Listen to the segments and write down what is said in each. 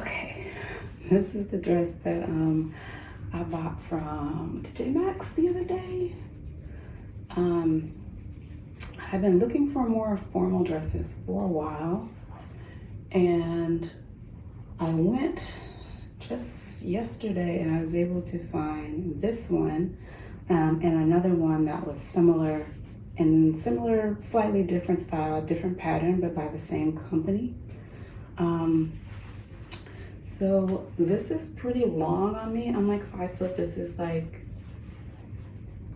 Okay, this is the dress that I bought from TJ Maxx the other day. I've been looking for more formal dresses for a while, and I went just yesterday and I was able to find this one and another one that was similar, slightly different style, different pattern, but by the same company. So this is pretty long on me. I'm like 5 foot. This is like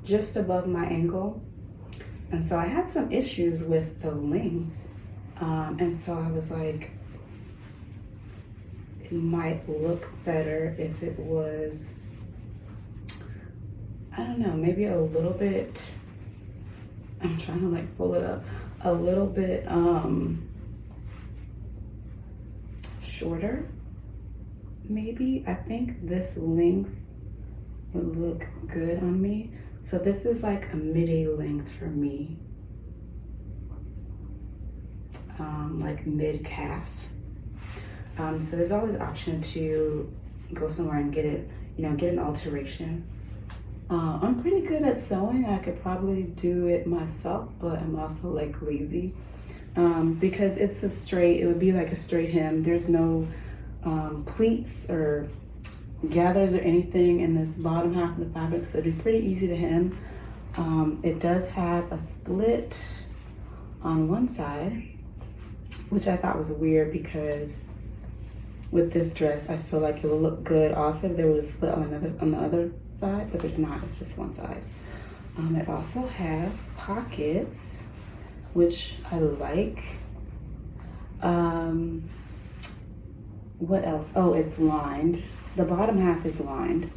just above my ankle. And so I had some issues with the length. And so I was like, it might look better if it was, I don't know, maybe a little bit, I'm trying to like pull it up, a little bit shorter. Maybe. I think this length would look good on me. So this is like a midi length for me, like mid calf. So there's always an option to go somewhere and get it, get an alteration. I'm pretty good at sewing. I could probably do it myself, but I'm also like lazy because it's it would be like a straight hem. There's no pleats or gathers or anything in this bottom half of the fabric, so it'd be pretty easy to hem. It does have a split on one side, which I thought was weird because with this dress I feel like it would look good also if there was a split on the other side, but there's not. It's just one side. It also has pockets, which I like. What else? Oh, it's lined. The bottom half is lined.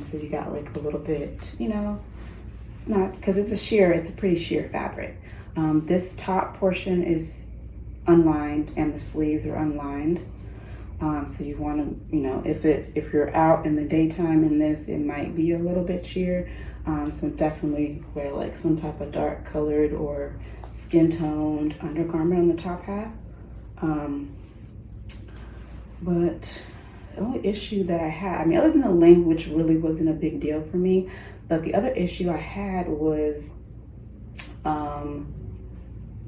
So you got like a little bit, it's not, because it's a pretty sheer fabric. This top portion is unlined and the sleeves are unlined. So you want to, if you're out in the daytime in this, it might be a little bit sheer. So definitely wear like some type of dark colored or skin toned undergarment on the top half. But the only issue that I had, other than the length, which really wasn't a big deal for me, but the other issue I had was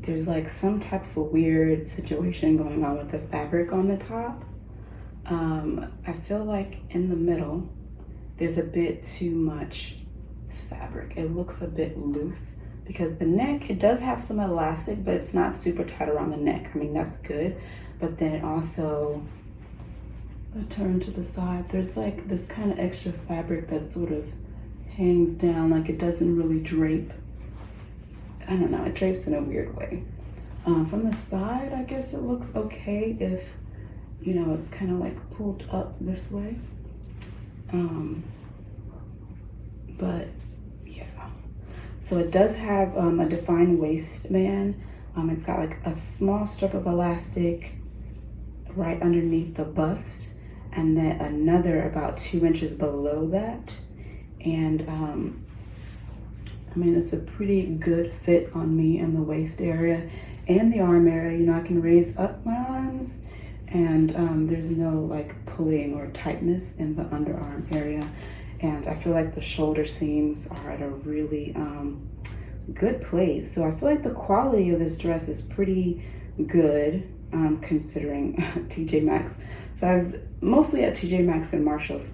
there's like some type of a weird situation going on with the fabric on the top. I feel like in the middle, there's a bit too much fabric. It looks a bit loose because the neck, it does have some elastic, but it's not super tight around the neck. That's good. But then it also, I turn to the side, there's like this kind of extra fabric that sort of hangs down, like it doesn't really drape. I don't know, it drapes in a weird way. From the side, I guess it looks okay if, it's kind of like pulled up this way. But yeah. So it does have a defined waistband. It's got like a small strip of elastic right underneath the bust, and then another about 2 inches below that. And it's a pretty good fit on me in the waist area and the arm area. I can raise up my arms, and there's no like pulling or tightness in the underarm area. And I feel like the shoulder seams are at a really good place. So I feel like the quality of this dress is pretty good, considering TJ Maxx. So I was mostly at TJ Maxx and Marshalls,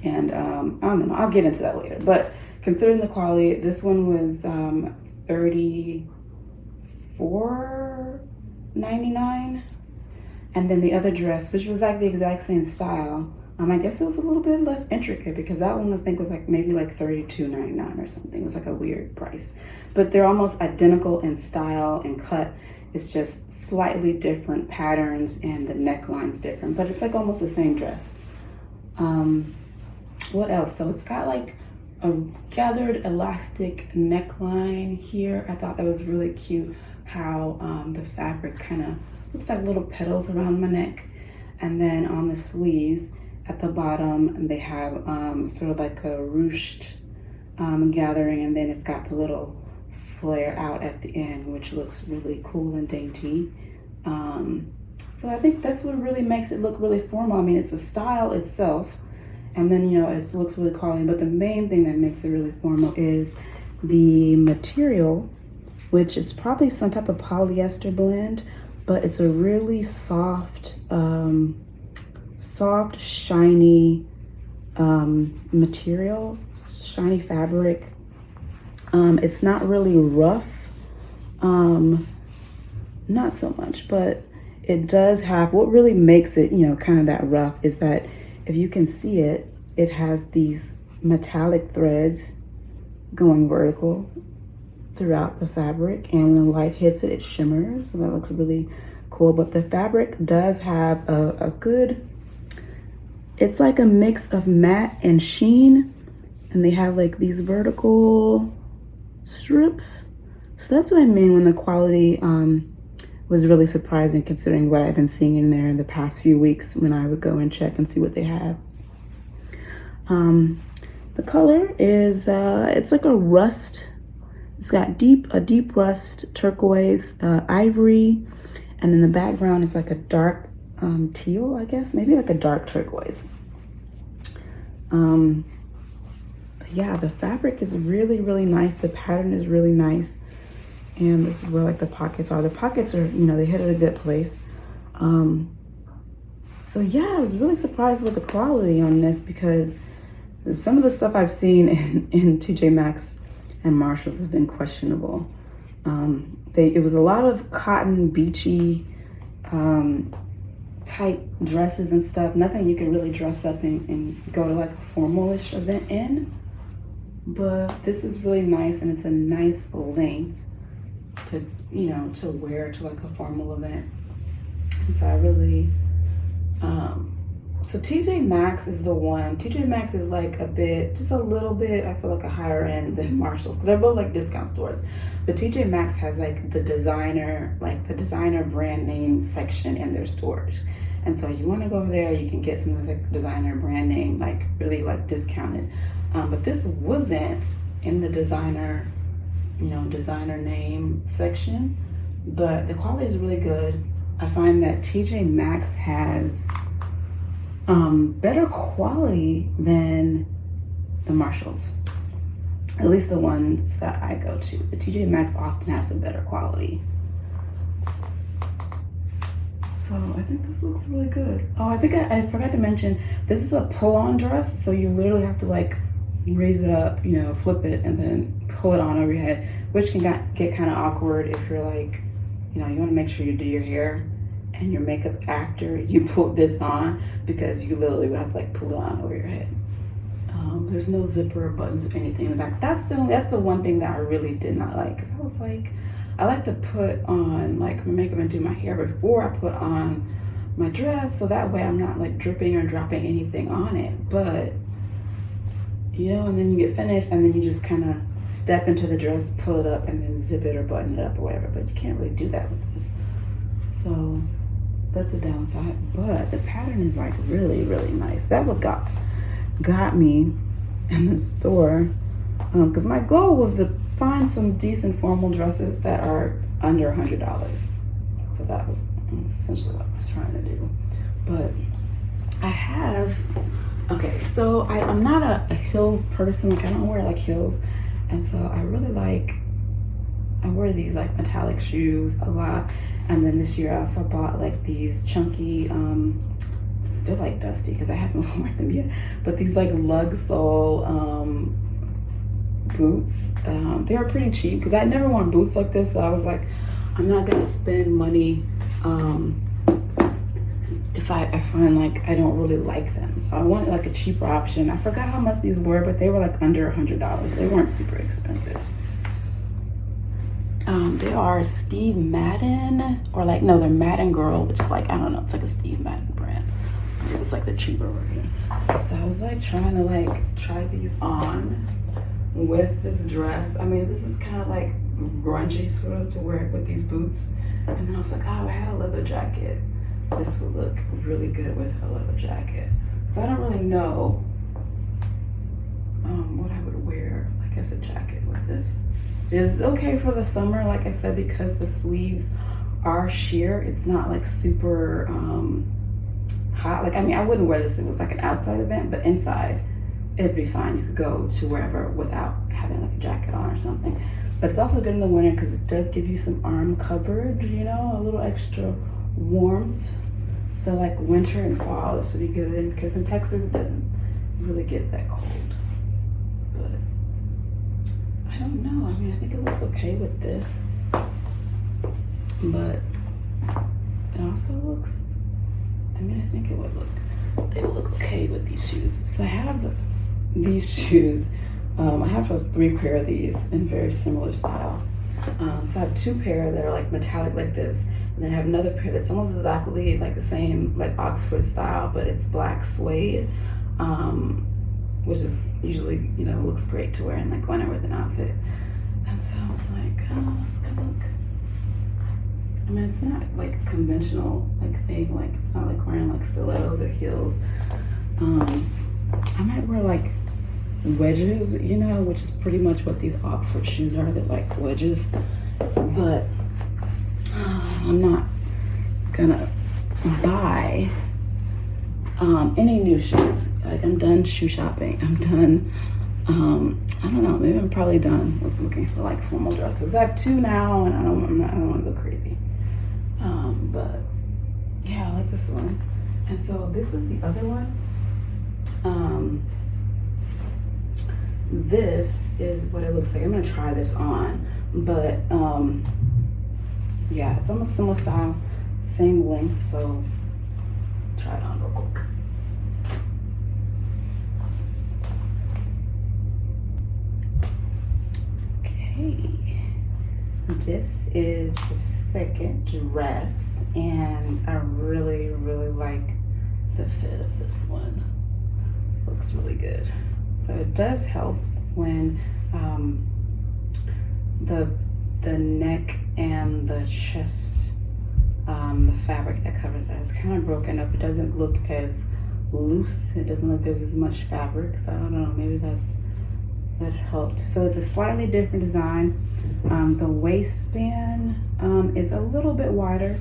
and I don't know, I'll get into that later, but considering the quality, this one was $34.99, and then the other dress, which was like the exact same style, I guess it was a little bit less intricate because that one I think was like maybe like $32.99 or something. It was like a weird price, but they're almost identical in style and cut. It's just slightly different patterns and the neckline's different, but it's like almost the same dress. What else? So it's got like a gathered elastic neckline here. I thought that was really cute how the fabric kind of looks like little petals around my neck. And then on the sleeves at the bottom, they have sort of like a ruched gathering, and then it's got the little flare out at the end, which looks really cool and dainty. So I think that's what really makes it look really formal. I mean, it's the style itself, and then, you know, it looks really quality, but the main thing that makes it really formal is the material, which is probably some type of polyester blend, but it's a really soft, shiny material, shiny fabric. It's not really rough, not so much, but it does have, what really makes it, you know, kind of that rough is that if you can see it, it has these metallic threads going vertical throughout the fabric, and when the light hits it, it shimmers, so that looks really cool. But the fabric does have a good, it's like a mix of matte and sheen, and they have like these vertical strips. So that's what I mean when the quality was really surprising, considering what I've been seeing in there in the past few weeks when I would go and check and see what they have. The color is it's like a rust. It's got a deep rust turquoise, ivory, and then the background is like a dark teal, I guess, maybe like a dark turquoise. But yeah, the fabric is really, really nice. The pattern is really nice. And this is where like the pockets are. The pockets are, you know, they hit at a good place. So yeah, I was really surprised with the quality on this, because some of the stuff I've seen in TJ Maxx and Marshalls have been questionable. It was a lot of cotton, beachy type dresses and stuff. Nothing you could really dress up and go to like a formalish event in. But this is really nice, and it's a nice length to, you know, to wear to like a formal event. And so I really, so TJ Maxx is the one. TJ Maxx is like just a little bit, I feel like a higher end than Marshalls, because they're both like discount stores. But TJ Maxx has like the designer brand name section in their stores. And so you want to go over there, you can get some of the like designer brand name, like really like discounted. But this wasn't in the designer name section, but the quality is really good. I find that TJ Maxx has better quality than the Marshalls, at least the ones that I go to. The TJ Maxx often has some better quality. So I think this looks really good. Oh, I think I forgot to mention, this is a pull-on dress, so you literally have to like raise it up, you know, flip it, and then pull it on over your head, which can get kind of awkward if you're like, you know, you want to make sure you do your hair and your makeup after you put this on, because you literally would have to like pull it on over your head. There's no zipper or buttons or anything in the back. That's the one thing that I really did not like, because I was like, I like to put on like my makeup and do my hair before I put on my dress, so that way I'm not like dripping or dropping anything on it. But you know, and then you get finished, and then you just kind of step into the dress, pull it up, and then zip it or button it up or whatever. But you can't really do that with this. So that's a downside. But the pattern is like really, really nice. That what got me in the store, because my goal was to find some decent formal dresses that are under $100. So that was essentially what I was trying to do. But I have, okay, so I'm not a heels person. Like I don't wear like heels. And so I wear these like metallic shoes a lot. And then this year I also bought like these chunky, they're like dusty because I haven't worn them yet, but these like lug sole boots. They were pretty cheap because I never worn boots like this. So I was like, I'm not gonna spend money if I find like I don't really like them. So I wanted like a cheaper option. I forgot how much these were, but they were like under $100. They weren't super expensive. They are Steve Madden, or like, no, they're Madden Girl, which is like, I don't know, it's like a Steve Madden brand. It's like the cheaper version. So I was like trying to like try these on with this dress. I mean, this is kind of like grungy sort of to wear it with these boots. And then I was like, oh, I had a leather jacket. This would look really good with a leather jacket. So I don't really know what I would wear like guess a jacket with this. It's okay for the summer, like I said, because the sleeves are sheer. It's not like super hot. Like, I mean, I wouldn't wear this if it was like an outside event, but inside it'd be fine. You could go to wherever without having like a jacket on or something. But it's also good in the winter because it does give you some arm coverage, you know, a little extra warmth. So like winter and fall, this would be good, because in Texas it doesn't really get that cold. But I don't know. I mean, I think it looks okay with this, but it also looks, I mean, I think it would look okay with these shoes. So I have these shoes. I have 3 pair of these in very similar style. So I have 2 pair that are like metallic like this, and then I have another pair that's almost exactly like the same, like Oxford style, but it's black suede, which is usually, you know, looks great to wear in like winter with an outfit. And so I was like, oh, let's go look. I mean, it's not like a conventional like thing, like it's not like wearing like stilettos or heels. I might wear like wedges, you know, which is pretty much what these Oxford shoes are. They're like wedges, but I'm not gonna buy any new shoes. Like, I'm done shoe shopping. I'm done. I don't know. Maybe I'm probably done with looking for like formal dresses. I have 2 now, and I don't want to go crazy. But yeah, I like this one. And so this is the other one. This is what it looks like. I'm gonna try this on, but yeah, it's almost similar style, same length. So try it on real quick. Okay, this is the second dress, and I really like the fit of this one. Looks really good. So it does help when the neck and the chest, the fabric that covers that is kind of broken up. It doesn't look as loose. It doesn't look there's as much fabric. So I don't know, maybe that helped. So it's a slightly different design. The waistband is a little bit wider.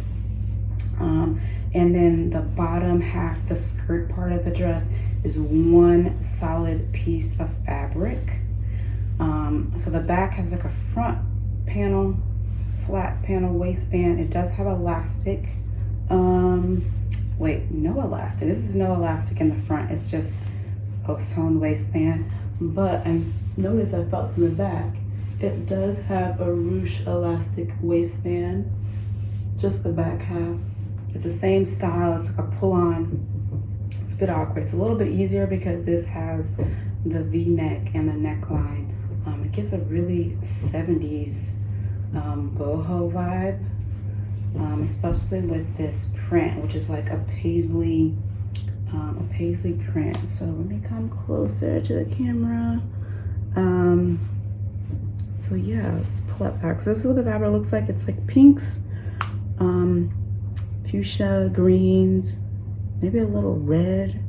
And then the bottom half, the skirt part of the dress, is one solid piece of fabric. So the back has like a front panel, flat panel waistband. It does have elastic. Wait, no elastic. This is no elastic in the front. It's just a sewn waistband. But I noticed I felt from the back, it does have a ruche elastic waistband, just the back half. It's the same style. It's like a pull-on. It's a bit awkward. It's a little bit easier because this has the V-neck and the neckline. It gives a really 70s boho vibe, especially with this print, which is like a paisley print. So let me come closer to the camera. So yeah, let's pull that back. So this is what the fabric looks like. It's like pinks, fuchsia, greens, maybe a little red,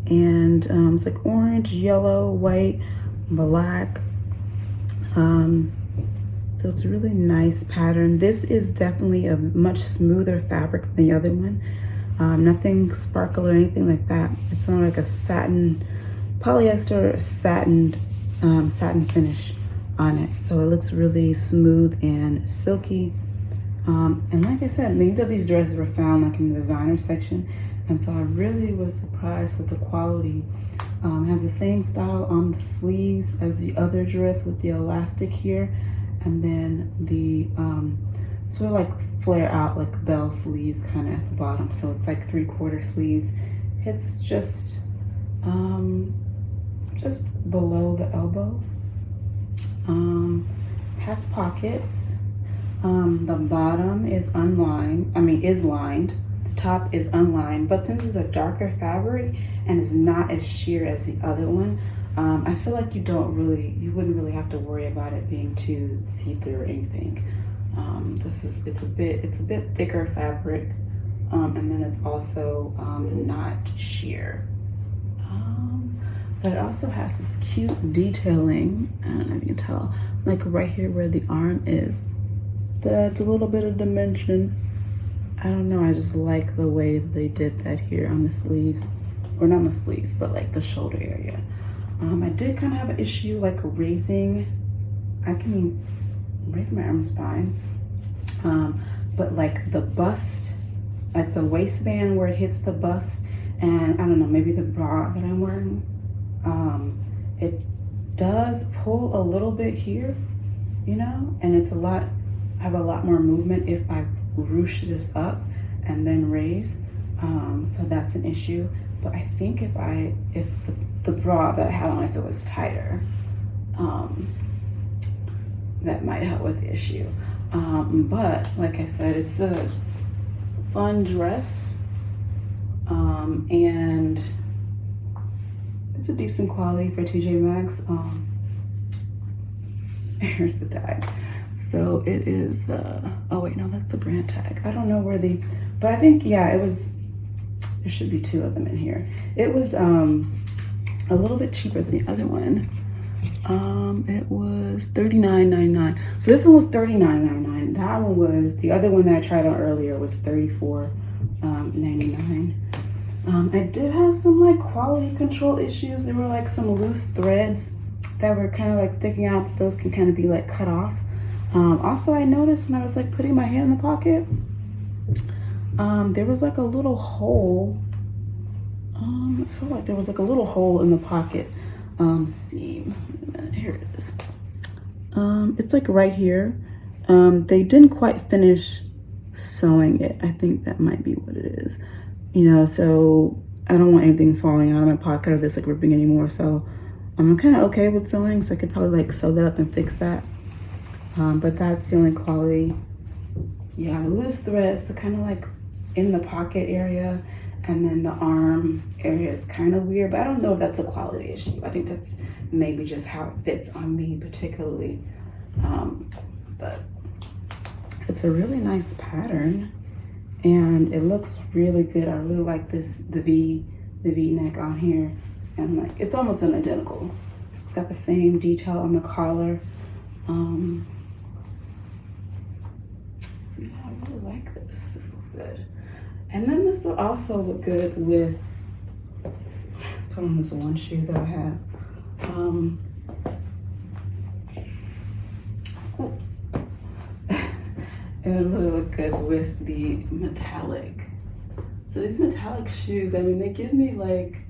and it's like orange, yellow, white, black. So it's a really nice pattern. This is definitely a much smoother fabric than the other one. Nothing sparkle or anything like that. It's not like a satin, polyester satin, satin finish on it. So it looks really smooth and silky. And like I said, neither of these dresses were found like in the designer section. And so I really was surprised with the quality. It has the same style on the sleeves as the other dress with the elastic here. And then the sort of like flare out like bell sleeves kind of at the bottom. So it's like 3/4 sleeves. It's just below the elbow. Has pockets. The bottom is lined. The top is unlined, but since it's a darker fabric and it's not as sheer as the other one, I feel like you wouldn't really have to worry about it being too see-through or anything. It's a bit thicker fabric, and then it's also not sheer. But it also has this cute detailing. I don't know if you can tell, like right here where the arm is. That's a little bit of dimension. I don't know, I just like the way they did that here on the sleeves. Or not on the sleeves, but like the shoulder area. I did kind of have an issue like raising. I can raise my arms fine. But like the bust, like the waistband where it hits the bust, and I don't know, maybe the bra that I'm wearing, it does pull a little bit here, you know, and it's a lot, I have a lot more movement if I ruche this up and then raise. So that's an issue. But I think if the bra that I had on, if it was tighter, that might help with the issue. But like I said, it's a fun dress, and it's a decent quality for TJ Maxx. Here's the tag. So it is, oh wait, no, that's the brand tag. I don't know where but I think, yeah, it was, there should be two of them in here. It was a little bit cheaper than the other one. It was $39.99. So this one was $39.99. That one was, the other one that I tried on earlier was $34.99. I did have some like quality control issues. There were like some loose threads that were kind of like sticking out, but those can kind of be like cut off. Also, I noticed when I was like putting my hand in the pocket, there was like a little hole. I felt like there was like a little hole in the pocket seam. Here it is. It's like right here. They didn't quite finish sewing it. I think that might be what it is. You know, so I don't want anything falling out of my pocket or this like ripping anymore. So I'm kind of okay with sewing, so I could probably like sew that up and fix that. But that's the only quality. Yeah, the loose threads, the kind of like in the pocket area, and then the arm area is kind of weird, but I don't know if that's a quality issue. I think that's maybe just how it fits on me particularly. But it's a really nice pattern and it looks really good. I really like this, the V neck on here, and like it's almost an identical. It's got the same detail on the collar. So yeah, I really like this. This looks good. And then this will also look good with, put on this one shoe that I have. Oops. It would really look good with the metallic. So these metallic shoes, I mean, they give me like,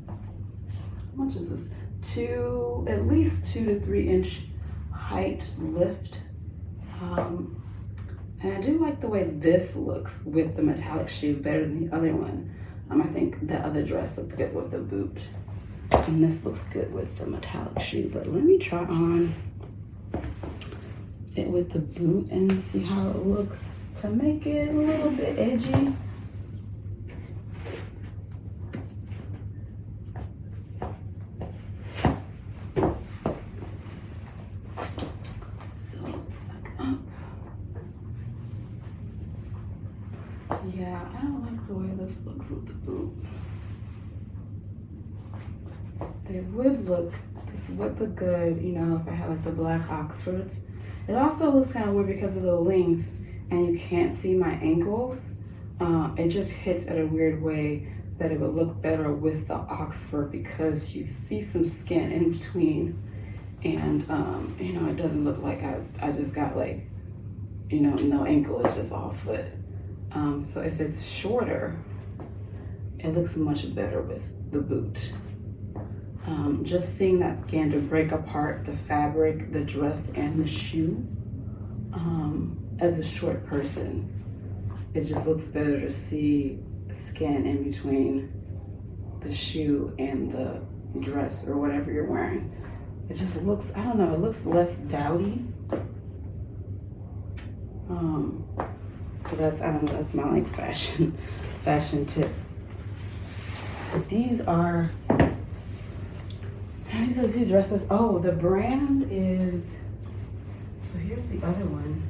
how much is this? At least 2 to 3 inch height lift. And I do like the way this looks with the metallic shoe better than the other one. I think the other dress looked good with the boot. And this looks good with the metallic shoe. But let me try on it with the boot and see how it looks to make it a little bit edgy. Yeah, I don't like the way this looks with the boot. This would look good, you know, if I had like the black Oxfords. It also looks kind of weird because of the length and you can't see my ankles. It just hits at a weird way that it would look better with the Oxford because you see some skin in between, and you know, it doesn't look like I just got like, you know, no ankle, it's just all foot. So if it's shorter, it looks much better with the boot. Just seeing that skin to break apart the fabric, the dress, and the shoe. As a short person, it just looks better to see skin in between the shoe and the dress or whatever you're wearing. It just looks, I don't know, it looks less dowdy. So that's, I don't know, that's my like fashion tip. So these are two dresses. Oh, the brand is, so here's the other one.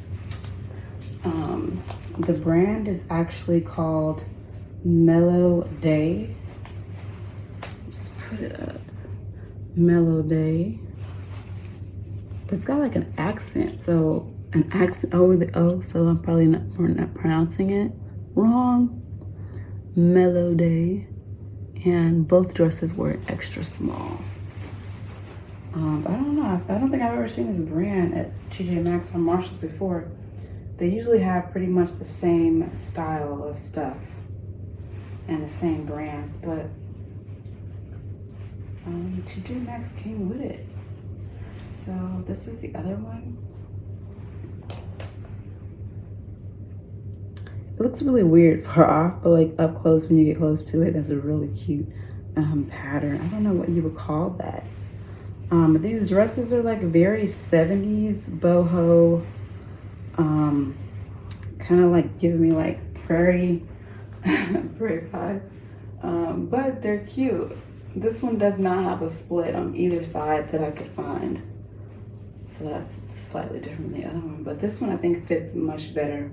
The brand is actually called Mellow Day. Just put it up. Mellow Day. But it's got like an accent, so an accent over the O, so I'm probably not pronouncing it wrong. Mellow Day. And both dresses were extra small. I don't know. I don't think I've ever seen this brand at TJ Maxx or Marshalls before. They usually have pretty much the same style of stuff and the same brands, but TJ Maxx came with it. So this is the other one. It looks really weird far off, but like up close, when you get close to it, it's a really cute pattern. I don't know what you would call that. But these dresses are like very 70s boho, kind of like giving me like prairie vibes. But they're cute. This one does not have a split on either side that I could find. So that's slightly different than the other one. But this one I think fits much better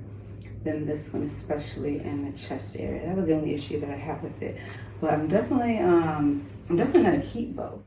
than this one, especially in the chest area. That was the only issue that I have with it. But I'm definitely gonna keep both.